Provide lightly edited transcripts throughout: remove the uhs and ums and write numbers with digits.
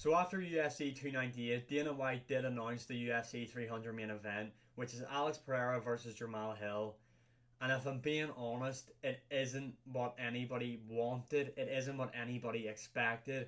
So after UFC 298, Dana White did announce the UFC 300 main event, which is Alex Pereira versus Jamal Hill. And if I'm being honest, it isn't what anybody wanted. It isn't what anybody expected.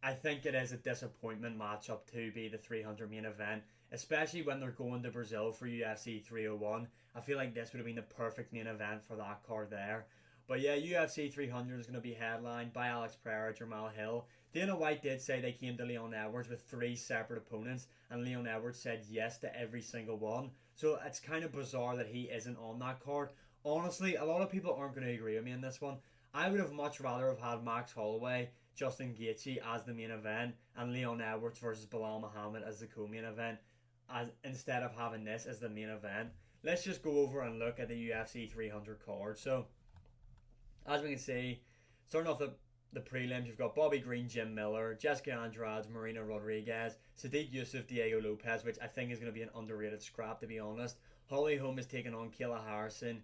I think it is a disappointment matchup to be the 300 main event, especially when they're going to Brazil for UFC 301. I feel like this would have been the perfect main event for that card there. But yeah, UFC 300 is going to be headlined by Alex Pereira, Jamal Hill. Dana White did say they came to Leon Edwards with three separate opponents, and Leon Edwards said yes to every single one. So it's kind of bizarre that he isn't on that card. Honestly, a lot of people aren't going to agree with me in this one. I would have much rather have had Max Holloway, Justin Gaethje as the main event, and Leon Edwards versus Bilal Muhammad as the co-main event, as instead of having this as the main event. Let's just go over and look at the UFC 300 card. So, as we can see, starting off the prelims, you've got Bobby Green, Jim Miller, Jessica Andrade, Marina Rodriguez, Sadiq Yusuf, Diego Lopez, which I think is going to be an underrated scrap, to be honest. Holly Holm is taking on Kayla Harrison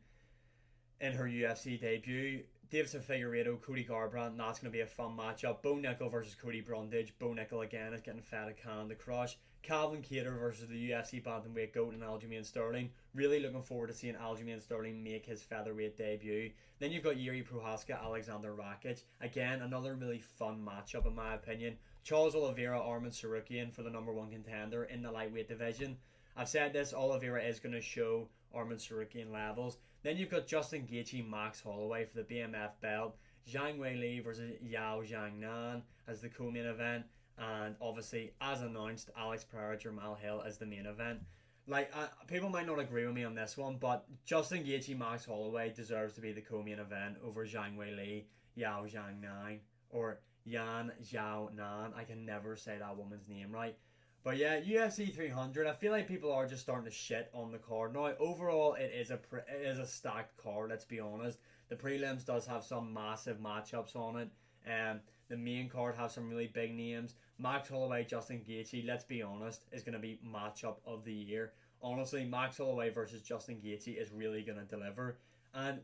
in her UFC debut. Davidson Figueiredo, Cody Garbrandt, that's going to be a fun matchup. Bo Nickel versus Cody Brundage. Bo Nickel again is getting fed a can to crush. Calvin Kattar versus the UFC bantamweight GOAT and Aljamain Sterling. Really looking forward to seeing Aljamain Sterling make his featherweight debut. Then you've got Yuri Prohaska, Alexander Rakic. Again, another really fun matchup in my opinion. Charles Oliveira, Arman Tsarukyan for the number one contender in the lightweight division. I've said this, Oliveira is going to show Arman Tsarukyan levels. Then you've got Justin Gaethje, Max Holloway for the BMF belt. Zhang Weili versus Yao Jiangnan as the co-main event. And obviously, as announced, Alex Pereira, Jamal Hill as the main event. Like, people might not agree with me on this one, but Justin Gaethje, Max Holloway deserves to be the co-main event over Zhang Weili, Yao Jiangnan, or Yan Zhao Nan. I can never say that woman's name right. But yeah, UFC 300, I feel like people are just starting to shit on the card now. Overall, it is a stacked card, let's be honest. The prelims does have some massive matchups on it. The main card has some really big names. Max Holloway, Justin Gaethje, let's be honest, is going to be matchup of the year. Honestly, Max Holloway versus Justin Gaethje is really going to deliver. And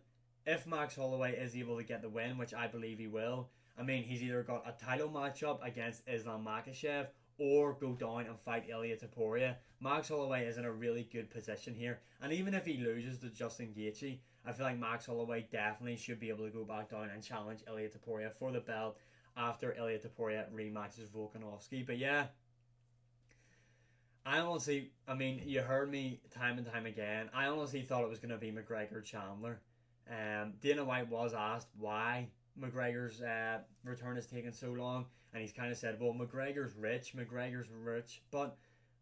if Max Holloway is able to get the win, which I believe he will, I mean, he's either got a title matchup against Islam Makhachev or go down and fight Ilia Topuria. Max Holloway is in a really good position here. And even if he loses to Justin Gaethje, I feel like Max Holloway definitely should be able to go back down and challenge Ilia Topuria for the belt after Ilia Topuria rematches Volkanovski. But yeah, I honestly, I mean, you heard me time and time again. I honestly thought it was going to be McGregor Chandler. Dana White was asked why McGregor's return is taking so long, and he's kind of said, well, McGregor's rich, but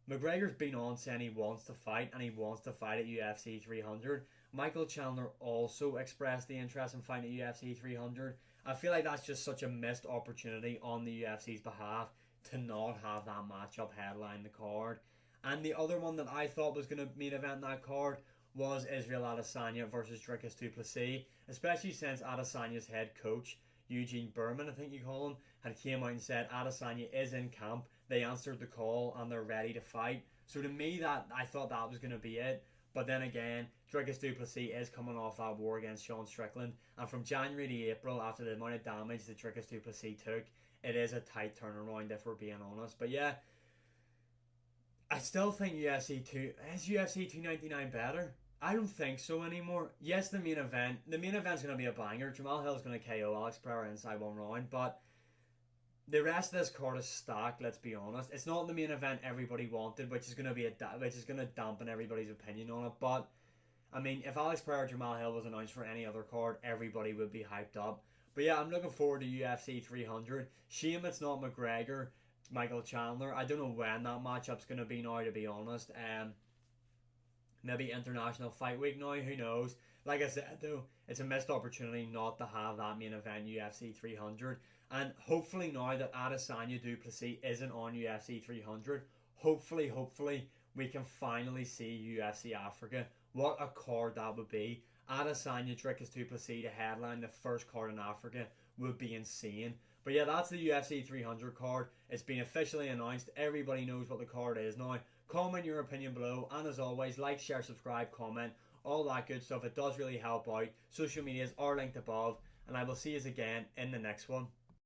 McGregor's been on saying he wants to fight, and he wants to fight at UFC 300. Michael Chandler also expressed the interest in fighting at UFC 300. I feel like that's just such a missed opportunity on the UFC's behalf to not have that matchup headline the card. And the other one that I thought was going to main event that card was Israel Adesanya versus Dricus du Plessis, especially since Adesanya's head coach, Eugene Berman, I think you call him, had came out and said Adesanya is in camp, they answered the call and they're ready to fight. So to me, that I thought that was going to be it. But then again, Dricus du Plessis is coming off that war against Sean Strickland, and from January to April, after the amount of damage that Dricus du Plessis took, it is a tight turnaround if we're being honest. But yeah, I still think UFC 2 is UFC 299 better. I don't think so anymore. Yes, the main event's going to be a banger. Jamal Hill's going to KO Alex Pereira inside one round, but the rest of this card is stacked. Let's be honest. It's not the main event everybody wanted, which is going to dampen everybody's opinion on it. But I mean, if Alex Pereira Jamal Hill was announced for any other card, everybody would be hyped up. But yeah, I'm looking forward to UFC 300. Shame it's not McGregor, Michael Chandler. I don't know when that matchup's going to be now, to be honest. Maybe International Fight Week now, who knows. Like I said though, it's a missed opportunity not to have that main event UFC 300. And hopefully now that Adesanya du Plessis isn't on UFC 300, hopefully we can finally see UFC Africa. What a card that would be. Adesanya Dricus du Plessis to headline the first card in Africa would be insane. But yeah, that's the UFC 300 card. It's been officially announced. Everybody knows what the card is now. Comment your opinion below, and as always, like, share, subscribe, comment, all that good stuff. It does really help out. Social medias are linked above, and I will see you again in the next one.